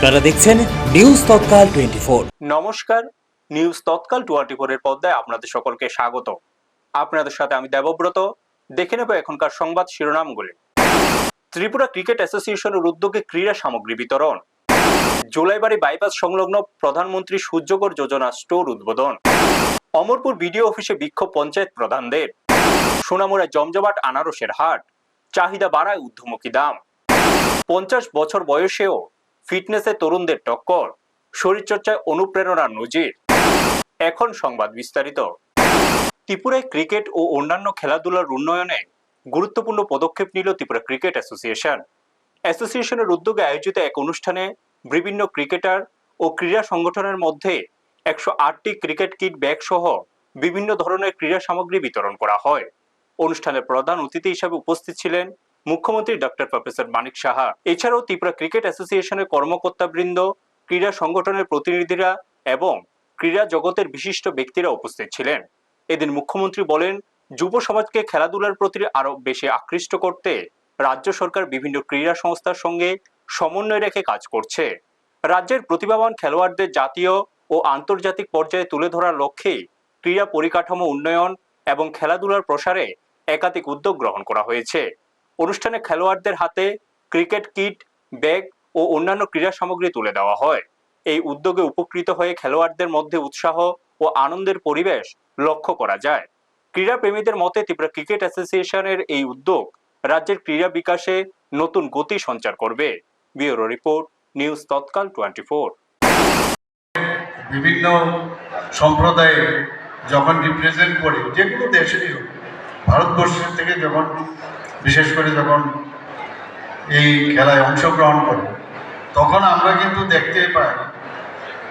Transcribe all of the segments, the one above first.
আপনারা দেখছেন নিউজ তৎকাল 24। নমস্কার, নিউজ তৎকাল 24 এর পর্দায় আপনাদের সকলকে স্বাগত। আপনাদের সাথে আমি দেবব্রত। দেখে নেব এখনকার সংবাদ শিরোনামগুলি। ত্রিপুরা ক্রিকেট অ্যাসোসিয়েশনের উদ্যোগে ক্রীড়া সামগ্রী বিতরণ। জুলাইবাড়ি বাইপাস সংলগ্ন প্রধানমন্ত্রী সূর্যকর যোজনা স্টোর উদ্বোধন। অমরপুর বিডিও অফিসে বিক্ষোভ পঞ্চায়েত প্রধানদের। সোনামুড়ায় জমজমাট আনারসের হাট, চাহিদা বাড়ায় ঊর্ধ্বমুখী দাম। 50 বছর বয়সেও ফিটনেসে তরুণদের টক্কর, শরীরচর্চায় অনুপ্রেরণার নজির। এখন সংবাদ বিস্তারিত। ত্রিপুরায় ক্রিকেট ও অন্যান্য খেলাধুলার উন্নয়নে গুরুত্বপূর্ণ পদক্ষেপ নিল ত্রিপুরা ক্রিকেট অ্যাসোসিয়েশন। অ্যাসোসিয়েশনের উদ্যোগে আয়োজিত এক অনুষ্ঠানে বিভিন্ন ক্রিকেটার ও ক্রীড়া সংগঠনের মধ্যে 108টি ক্রিকেট কিট ব্যাগ সহ বিভিন্ন ধরনের ক্রীড়া সামগ্রী বিতরণ করা হয়। অনুষ্ঠানের প্রধান অতিথি হিসেবে উপস্থিত ছিলেন মুখ্যমন্ত্রী ডক্টর প্রফেসর মানিক সাহা। এছাড়াও ত্রিপুরা ক্রিকেট অ্যাসোসিয়েশনের কর্মকর্তাবৃন্দ, ক্রীড়া সংগঠনের প্রতিনিধিরা এবং ক্রীড়া জগতের বিশিষ্ট ব্যক্তিরা উপস্থিত ছিলেন। এদিন মুখ্যমন্ত্রী বলেন, যুব সমাজকে খেলাধুলার প্রতি আরো বেশি আকৃষ্ট করতে রাজ্য সরকার বিভিন্ন ক্রীড়া সংস্থার সঙ্গে সমন্বয় রেখে কাজ করছে। রাজ্যের প্রতিভাবান খেলোয়াড়দের জাতীয় ও আন্তর্জাতিক পর্যায়ে তুলে ধরার লক্ষ্যে ক্রীড়া পরিকাঠামো উন্নয়ন এবং খেলাধুলার প্রসারে একাধিক উদ্যোগ গ্রহণ করা হয়েছে। অনুষ্ঠানে খেলোয়াড়দের হাতে ক্রিকেট কিট, ব্যাগ ও অন্যান্য ক্রীড়া সামগ্রী তুলে দেওয়া হয়। এই উদ্যোগে উপকৃত হয়ে খেলোয়াড়দের মধ্যে উৎসাহ ও আনন্দের পরিবেশ লক্ষ্য করা যায়। ক্রীড়া প্রেমীদের মতে ত্রিপুরা ক্রিকেট অ্যাসোসিয়েশনের এই উদ্যোগ রাজ্যের ক্রীড়া বিকাশে নতুন গতি সঞ্চার করবে। ব্যুরো রিপোর্ট, নিউজ তৎকাল 24। বিভিন্ন সম্প্রদায়ে যখন রিপ্রেজেন্ট করে, যে কোনো দেশেরই হোক, ভারতবর্ষের থেকে যখন বিশেষ করে যখন এই খেলায় অংশগ্রহণ করে, তখন আমরা কিন্তু দেখতে পাই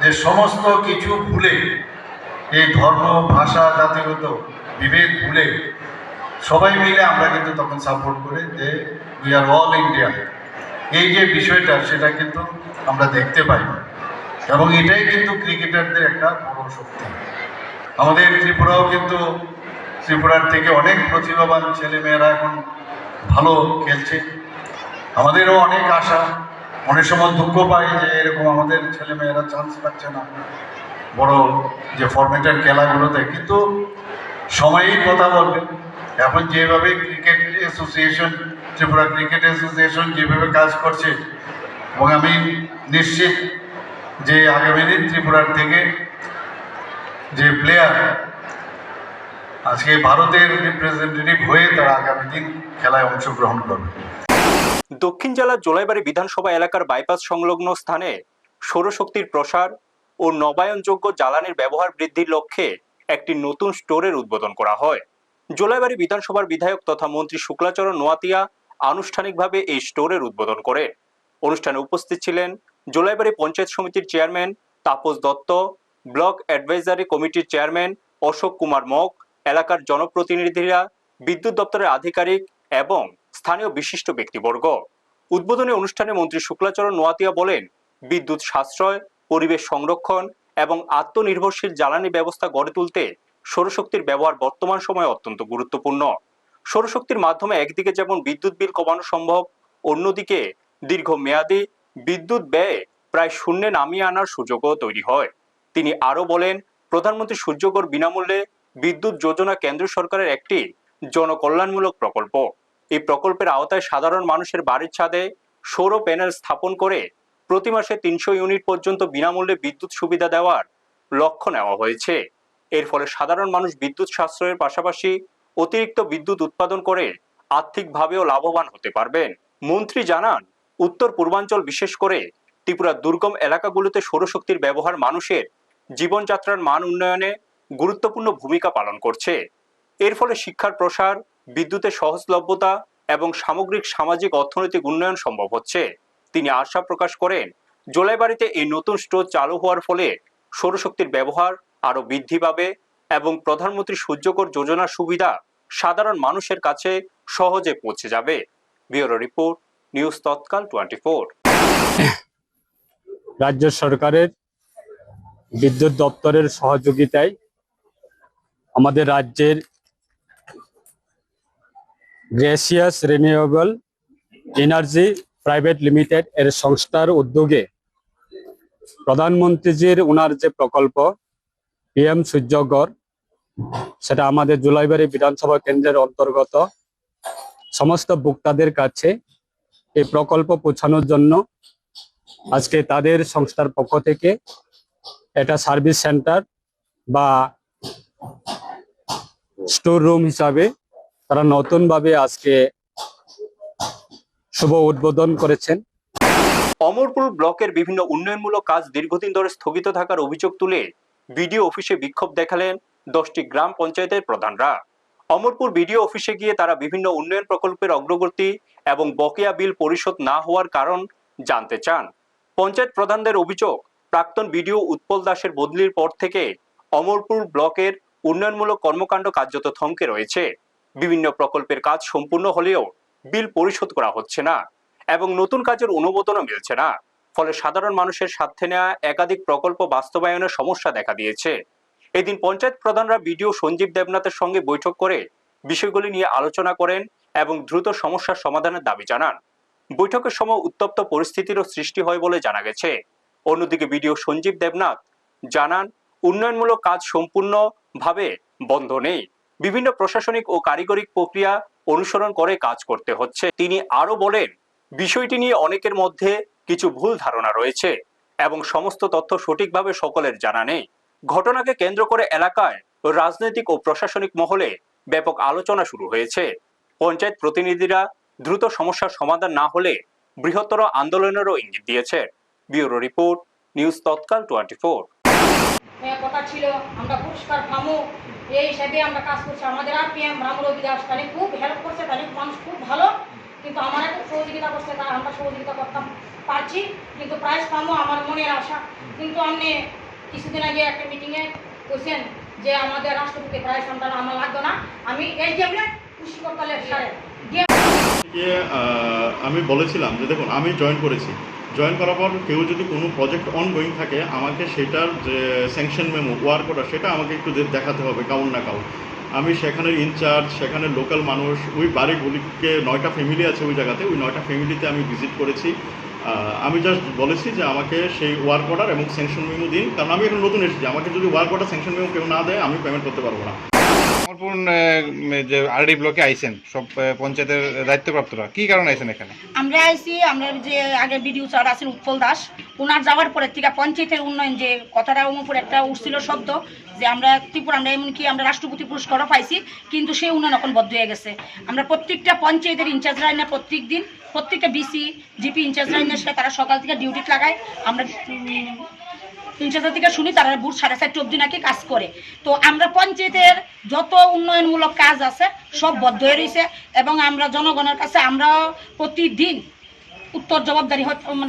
যে সমস্ত কিছু ভুলে, এই ধর্ম, ভাষা, জাতিগত বিভেদ ভুলে সবাই মিলে আমরা কিন্তু তখন সাপোর্ট করি যে উই আর অল ইন্ডিয়া। এই যে বিষয়টা, সেটা কিন্তু আমরা দেখতে পাই এবং এটাই কিন্তু ক্রিকেটারদের একটা বড় শক্তি। আমাদের ত্রিপুরাও কিন্তু, ত্রিপুরার থেকে অনেক প্রতিভাবান ছেলেমেয়েরা এখন ভালো খেলছে। আমাদেরও অনেক আশা, অনেক সময় দুঃখ পাই যে এরকম আমাদের ছেলেমেয়েরা চান্স পাচ্ছে না বড় যে ফরম্যাটের খেলাগুলোতে, কিন্তু সময়ই কথা বলবে। এখন যেভাবে cricket association, Tripura cricket association যেভাবে কাজ করছে, এবং আমি নিশ্চিত যে আগামী দিন ত্রিপুরার থেকে যে প্লেয়ার আজকে ভারতের রিপ্রেজেন্টেটিভ হয়ে তারা আগামী দিন খেলায় অংশগ্রহণ করবে। দক্ষিণ জেলার জোলাইবাড়ি বিধানসভা এলাকার বাইপাস সংলগ্ন স্থানে সৌরশক্তির প্রসার ও নবায়নযোগ্য জ্বালানির ব্যবহার বৃদ্ধির লক্ষ্যে একটি নতুন স্টোরের উদ্বোধন করা হয়। জোলাইবাড়ি বিধানসভার বিধায়ক তথা মন্ত্রী শুক্লাচরণ নোয়াতিয়া আনুষ্ঠানিকভাবে এই স্টোরের উদ্বোধন করেন। অনুষ্ঠানে উপস্থিত ছিলেন জোলাইবাড়ি পঞ্চায়েত সমিতির chairman Tapas Dutta, block advisory কমিটির চেয়ারম্যান অশোক কুমার মগ, এলাকার জনপ্রতিনিধিরা, বিদ্যুৎ দপ্তরের আধিকারিক এবং স্থানীয় বিশিষ্ট ব্যক্তিবর্গ। উদ্বোধনী অনুষ্ঠানে মন্ত্রী শুক্লাচরণ নোয়াতিয়া বলেন, বিদ্যুৎ সাশ্রয়, পরিবেশ সংরক্ষণ এবং আত্মনির্ভরশীল জ্বালানি ব্যবস্থা গড়ে তুলতে সৌরশক্তির ব্যবহার বর্তমান সময়ে অত্যন্ত গুরুত্বপূর্ণ। সৌরশক্তির মাধ্যমে একদিকে যেমন বিদ্যুৎ বিল কমানো সম্ভব, অন্যদিকে দীর্ঘমেয়াদী বিদ্যুৎ ব্যয় প্রায় শূন্যে নামিয়ে আনার সুযোগও তৈরি হয়। তিনি আরও বলেন, প্রধানমন্ত্রী সূর্যকর বিনামূল্যে বিদ্যুৎ যোজনা কেন্দ্র সরকারের একটি জনকল্যাণমূলক প্রকল্প। এই প্রকল্পের আওতায় সাধারণ মানুষের বাড়ির ছাদে সৌর প্যানেল স্থাপন করে প্রতি মাসে 300 ইউনিট পর্যন্ত বিনামূল্যে বিদ্যুৎ সুবিধা দেওয়ার লক্ষ্য নেওয়া হয়েছে। এর ফলে সাধারণ মানুষ বিদ্যুৎ সাশ্রয়ের পাশাপাশি অতিরিক্ত বিদ্যুৎ উৎপাদন করে আর্থিকভাবেও লাভবান হতে পারবেন। মন্ত্রী জানান, উত্তর পূর্বাঞ্চল বিশেষ করে ত্রিপুরার দুর্গম এলাকাগুলোতে সৌরশক্তির ব্যবহার মানুষের জীবনযাত্রার মান উন্নয়নে গুরুত্বপূর্ণ ভূমিকা পালন করছে। এর ফলে শিক্ষার প্রসার, বিদ্যুতের সহজলভ্যতা এবং সামগ্রিক সামাজিক অর্থনৈতিক উন্নয়ন সম্ভব হচ্ছে। তিনি আশা প্রকাশ করেন, জোলাইবাড়িতে এই নতুন স্টোর চালু হওয়ার ফলে সৌরশক্তির ব্যবহার আরও বৃদ্ধি পাবে এবং প্রধানমন্ত্রী সূর্যকর যোজনার সুবিধা সাধারণ মানুষের কাছে সহজে পৌঁছে যাবে। ব্যুরো রিপোর্ট, নিউজ তৎকাল 24। রাজ্য সরকারের বিদ্যুৎ দপ্তরের সহযোগিতায় আমাদের রাজ্যের gracious renewable energy private limited এর সংস্থার উদ্যোগে প্রধানমন্ত্রীজির ওনার যে প্রকল্প পিএম সূর্যঘর, সেটা আমাদের জুলাইবাড়ি বিধানসভা কেন্দ্রের অন্তর্গত সমস্ত ভোক্তাদের কাছে এই প্রকল্প পৌঁছানোর জন্য আজকে তাদের সংস্থার পক্ষ থেকে এটা সার্ভিস সেন্টার বা স্টোর রুম হিসাবে তারা নতুনভাবে আজকে শুভ উদ্বোধন করেছেন। অমরপুর ব্লকের বিভিন্ন উন্নয়নমূলক কাজ দীর্ঘদিন ধরে স্থগিত থাকার অভিযোগ তুলে বিডিও অফিসে বিক্ষোভ দেখালেন 10টি গ্রাম পঞ্চায়েতের প্রধানরা। অমরপুর বিডিও অফিসে গিয়ে তারা বিভিন্ন উন্নয়ন প্রকল্পের অগ্রগতি এবং বকেয়া বিল পরিশোধ না হওয়ার কারণ জানতে চান। পঞ্চায়েত প্রধানদের অভিযোগ, প্রাক্তন বিডিও উৎপল দাসের বদলির পর থেকে অমরপুর ব্লকের উন্নয়নমূলক কর্মকাণ্ড কার্যত থমকে রয়েছে। বিভিন্ন প্রকল্পের কাজ সম্পূর্ণ হলেও বিল পরিশোধ করা হচ্ছে না এবং নতুন কাজের অনুমোদনও মিলছে না। ফলে সাধারণ মানুষের স্বার্থে নেওয়া একাধিক প্রকল্প বাস্তবায়নের সমস্যা দেখা দিয়েছে। এদিন পঞ্চায়েত প্রধানরা বিডিও সঞ্জীব দেবনাথের সঙ্গে বৈঠক করে বিষয়গুলি নিয়ে আলোচনা করেন এবং দ্রুত সমস্যার সমাধানের দাবি জানান। বৈঠকের সময় উত্তপ্ত পরিস্থিতিরও সৃষ্টি হয় বলে জানা গেছে। অন্যদিকে বিডিও সঞ্জীব দেবনাথ জানান, উন্নয়নমূলক কাজ সম্পূর্ণভাবে বন্ধ নেই, বিভিন্ন প্রশাসনিক ও কারিগরি প্রক্রিয়া অনুসরণ করে কাজ করতে হচ্ছে। তিনি আরো বলেন, বিষয়টি নিয়ে অনেকের মধ্যে কিছু ভুল ধারণা রয়েছে এবং সমস্ত তথ্য সঠিকভাবে সকলের জানা নেই। ঘটনাকে কেন্দ্র করে এলাকায় রাজনৈতিক ও প্রশাসনিক মহলে ব্যাপক আলোচনা শুরু হয়েছে। পঞ্চায়েত প্রতিনিধিরা দ্রুত সমস্যার সমাধান না হলে বৃহত্তর আন্দোলনেরও ইঙ্গিত দিয়েছে। ব্যুরো রিপোর্ট, নিউজ তৎকাল 24। কথা ছিল আমরা পুরস্কার পাবো, এই হিসাবে আমরা কাজ করছি। আমাদের আর পিএম রামরবি দাস তাহলে খুব হেল্প করছে, তাহলে মানুষ খুব ভালো, কিন্তু আমার খুব সহযোগিতা করছে, তাই আমরা সহযোগিতা করতাম পারছি, কিন্তু প্রাইজ পাবো আমার মনের আশা। কিন্তু আপনি কিছুদিন আগে একটা মিটিংয়ে বলছেন যে আমাদের রাষ্ট্রপতি প্রাইজ আমরা আমার লাগতো না, আমি এই যে খুশি করতে সারে আমি বলেছিলাম যে দেখুন, আমি জয়েন করেছি, জয়েন করার পর কেউ যদি কোনো প্রজেক্ট অনগোয়িং থাকে আমাকে সেটার যে স্যাংশন মেমো ওয়ার্ক অর্ডার সেটা আমাকে একটু দেখাতে হবে কাউন্ট না কাউন্ট। আমি সেখানের ইনচার্জ, সেখানের লোকাল মানুষ, ওই বাড়িগুলিকে 9টা ফ্যামিলি আছে ওই জায়গাতে, ওই 9টা ফ্যামিলিতে আমি ভিজিট করেছি। আমি জাস্ট বলেছি যে আমাকে সেই ওয়ার্ক অর্ডার এবং স্যাংশন মেমো দিন, কারণ আমি এখন নতুন এসেছি, আমাকে যদি ওয়ার্ক অর্ডার স্যাংশন মেমো কেউ না দেয় আমি পেমেন্ট করতে পারবো না। অমরপুর যে আরডি ব্লকে আইছেন সব পঞ্চায়েতের দায়িত্বপ্রাপ্তরা, কি কারণে আইছেন এখানে? আমরা আইছি, আমরা যে আগে বিডিও স্যার আছেন উৎপল দাস, ওনার যাওয়ার পরে থেকে পঞ্চায়েতের উন্নয়ন যে কথাটা উপর একটা উঠছিল শব্দ যে আমরা ত্রিপুরা আমরা এমনকি আমরা রাষ্ট্রপতি পুরস্কারও পাইছি, কিন্তু সেই উন্নয়ন এখন বদ্ধ হয়ে গেছে। আমরা প্রত্যেকটা পঞ্চায়েতের ইনচার্জরা না প্রত্যেক দিন প্রত্যেকটা বিসি জিপি ইনচার্জরা না তারা সকাল থেকে ডিউটি লাগায়, আমরা 300 থেকে শুনি তারা ভোর 4:30 অবধি নাকি কাজ করে। তো আমরা পঞ্চায়েতের যত উন্নয়নমূলক কাজ আছে সব বদ্ধ হয়ে রয়েছে এবং আমরা জনগণের কাছে আমরা প্রতিদিন উত্তর জবাবদারি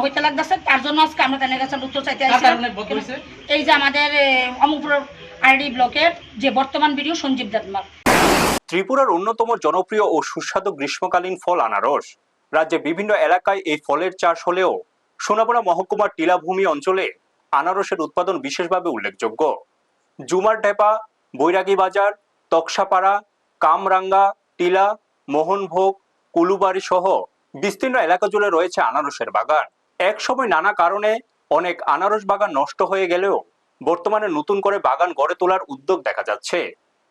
হইতে লাগতেছে। তার জন্য আজকে আমরা তাদের কাছে উত্তর চাইতে আসছি। এই যে আমাদের অমরপুর আরডি ব্লকের যে বর্তমান বিডিও সঞ্জীব দেবনাথ। ত্রিপুরার অন্যতম জনপ্রিয় ও সুস্বাদু গ্রীষ্মকালীন ফল আনারস। রাজ্যের বিভিন্ন এলাকায় এই ফলের চাষ হলেও সোনামুড়া মহকুমার টিলাভূমি অঞ্চলে আনারসের উৎপাদন বিশেষভাবে উল্লেখযোগ্য। জুমার ঢেপা, বৈরাগী বাজার, তকসাপাড়া, কামরাঙ্গা, টিলা, মোহনভোগ, কুলুবাড়ি সহ বিস্তীর্ণ এলাকা জুড়ে রয়েছে আনারসের বাগান। এক সময় নানা কারণে অনেক আনারস বাগান নষ্ট হয়ে গেলেও বর্তমানে নতুন করে বাগান গড়ে তোলার উদ্যোগ দেখা যাচ্ছে।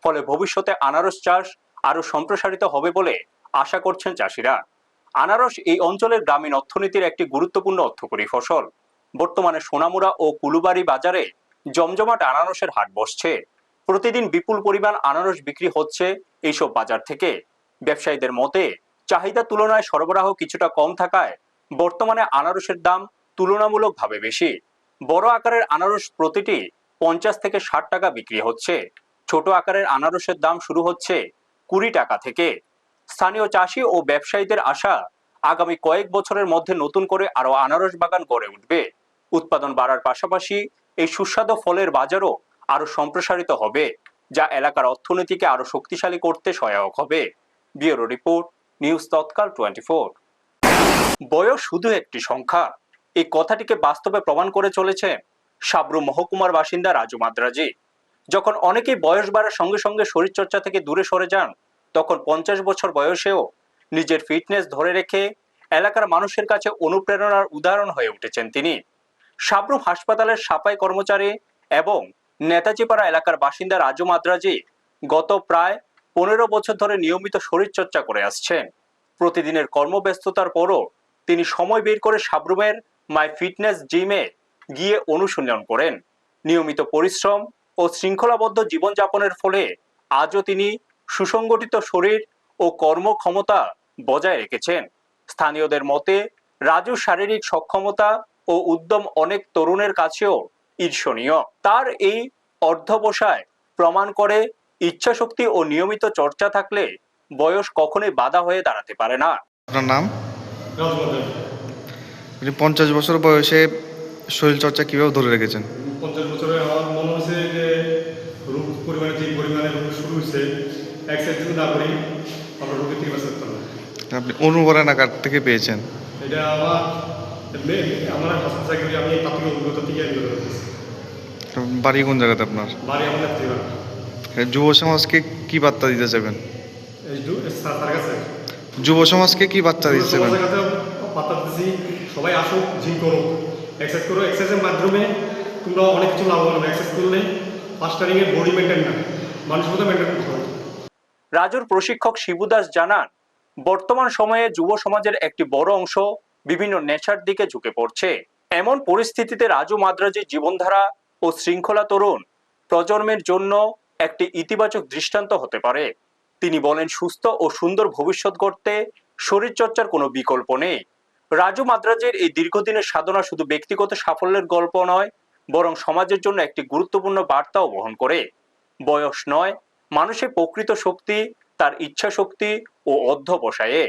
ফলে ভবিষ্যতে আনারস চাষ আরো সম্প্রসারিত হবে বলে আশা করছেন চাষিরা। আনারস এই অঞ্চলের গ্রামীণ অর্থনীতির একটি গুরুত্বপূর্ণ অর্থকরী ফসল। বর্তমানে সোনামুড়া ও কুলুবাড়ি বাজারে জমজমাট আনারসের হাট বসছে। প্রতিদিন বিপুল পরিমাণ আনারস বিক্রি হচ্ছে এইসব বাজার থেকে। ব্যবসায়ীদের মতে চাহিদার তুলনায় সরবরাহ কিছুটা কম থাকায় বর্তমানে আনারসের দাম তুলনামূলকভাবে বেশি। বড় আকারের আনারস প্রতিটি 50 থেকে 60 টাকা বিক্রি হচ্ছে। ছোট আকারের আনারসের দাম শুরু হচ্ছে 20 টাকা থেকে। স্থানীয় চাষি ও ব্যবসায়ীদের আশা, আগামী কয়েক বছরের মধ্যে নতুন করে আরো আনারস বাগান গড়ে উঠবে। উৎপাদন বাড়ার পাশাপাশি এই সুস্বাদু ফলের বাজারও আরো সম্প্রসারিত হবে, যা এলাকার অর্থনীতিকে আরো শক্তিশালী করতে সহায়ক হবে। ব্যুরো রিপোর্ট, নিউজ তৎকাল 24। বয়স শুধু একটি সংখ্যা, এই কথাটিকে বাস্তবে প্রমাণ করে চলেছে সাবরু মহকুমার বাসিন্দা রাজু মাদ্রাজি। যখন অনেকেই বয়স বাড়ার সঙ্গে সঙ্গে শরীরচর্চা থেকে দূরে সরে যান, তখন 50 বছর বয়সেও নিজের ফিটনেস ধরে রেখে এলাকার মানুষের কাছে অনুপ্রেরণার উদাহরণ হয়ে উঠেছেন তিনি। সাবরুম হাসপাতালের সাফাই কর্মচারী এবং নেতাজিপাড়া এলাকার বাসিন্দা রাজু মাদ্রাজি গত প্রায় 15 বছর ধরে নিয়মিত শরীরচর্চা করে আসছেন। প্রতিদিনের কর্মব্যস্ততার পরও তিনি সময় বের করে সাবরুমের মাই ফিটনেস জিমে গিয়ে অনুশীলন করেন। নিয়মিত পরিশ্রম ও শৃঙ্খলাবদ্ধ জীবনযাপনের ফলে আজও তিনি সুসংগঠিত শরীর ও কর্মক্ষমতা বজায় রেখেছেন। স্থানীয়দের মতে রাজুর শারীরিক সক্ষমতা ও উদ্যম অনেক তরুণের কাছেও ঈর্ষণীয়। তার এই অর্ধবসায় প্রমাণ করে ইচ্ছাশক্তি ও নিয়মিত চর্চা থাকলে বয়স কখনোই বাধা হয়ে দাঁড়াতে পারে না। আপনার নাম? আপনি 50 বছর বয়সে শরীরচর্চা কিভাবে ধরে রেখেছেন? 50 বছরে আমার মনে হয়েছে যে রোগ পরিমাণে যে পরিমাণে রোগ শুরু হয়েছে এক্সারসাইজ যদি না করি আমরা রোগের থেকে বাঁচতে পারবো না। আপনি অনুপ্রেরণা কার থেকে পেয়েছেন? এটা আমার হাসপাতাল করি আমি এই প্রাথমিক অভিজ্ঞতা থেকে আমি ধরে রেখেছি। বাড়ি কোন জায়গাতে আপনার? বাড়ি আমাদের থেকে যুব সমাজকে কি বার্তা দিতে চাইবেন? তার কাছে যুব সমাজকে কি বার্তা দিতে চাইবেন? বার্তা দিতেছি সবাই আসুক, জিম করো, এক্সারসাইজ করো। এক্সারসাইজের মাধ্যমে তোমরা অনেক কিছু লাভবান হবে। এক্সারসাইজ করলে ফাস্টারিংয়ে বডি মেনটেন না, মানুষের মতো মেনটেন করতে হবে। রাজুর প্রশিক্ষক শিবু দাস জানান, বর্তমান সময়ে যুব সমাজের একটি বড় অংশ বিভিন্ন নেশার দিকে ঝুঁকে পড়ছে। এমন পরিস্থিতিতে রাজু মাদ্রাজির জীবনধারা ও শৃঙ্খলা তরুণ প্রজন্মের জন্য একটি ইতিবাচক দৃষ্টান্ত হতে পারে। তিনি বলেন, সুস্থ ও সুন্দর ভবিষ্যৎ গড়তে শরীরচর্চার কোনো বিকল্প নেই। রাজু মাদ্রাজির এই দীর্ঘদিনের সাধনা শুধু ব্যক্তিগত সাফল্যের গল্প নয়, বরং সমাজের জন্য একটি গুরুত্বপূর্ণ বার্তাও বহন করে। বয়স নয়, মানুষের প্রকৃত শক্তি তার ইচ্ছা শক্তি ও অধ্যবসায়ে।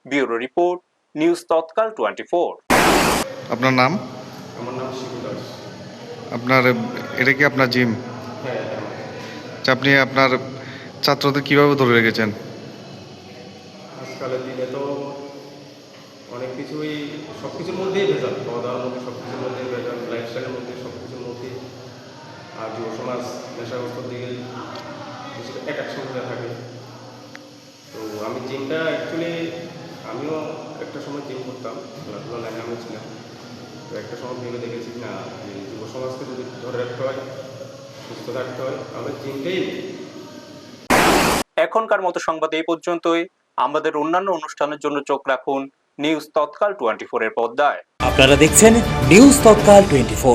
ব্যুরো রিপোর্ট, নিউজ তৎকাল 24। আপনার নাম? আমার নাম শিবু দাস। আপনার এটা কি আপনার জিম? হ্যাঁ, আচ্ছা, আপনি আপনার ছাত্রদের কিভাবে ধরে রেখেছেন? আজকালের দিনে তো অনেক কিছুই সব কিছুর মধ্যেই ভেজাল, খাওয়া দাওয়ার মধ্যে সব কিছুর মধ্যেই ভেজাল, লাইফস্টাইলের মধ্যে সব কিছুর মধ্যেই। আর যুব সমাজ নেশাগ্রস্তর দিকে বেশি অ্যাট্রাকশন হয়ে থাকে। তো আমি জিমটা অ্যাকচুয়ালি আমিও একটা সময় জিম করতাম, খেলাধুলা লাইনে আমি ছিলাম। তো একটা সময় ভেবে দেখেছি না, যে যুব সমাজকে যদি ধরে রাখতে হয়, সুস্থ থাকতে হয়, তাহলে জিমটাই। এখনকার মতো সংবাদ এই পর্যন্তই। আমাদের অন্যান্য অনুষ্ঠানের জন্য চোখ রাখুন নিউজ তৎকাল 24 এর পর্দায়। আপনারা দেখছেন নিউজ তৎকাল 24।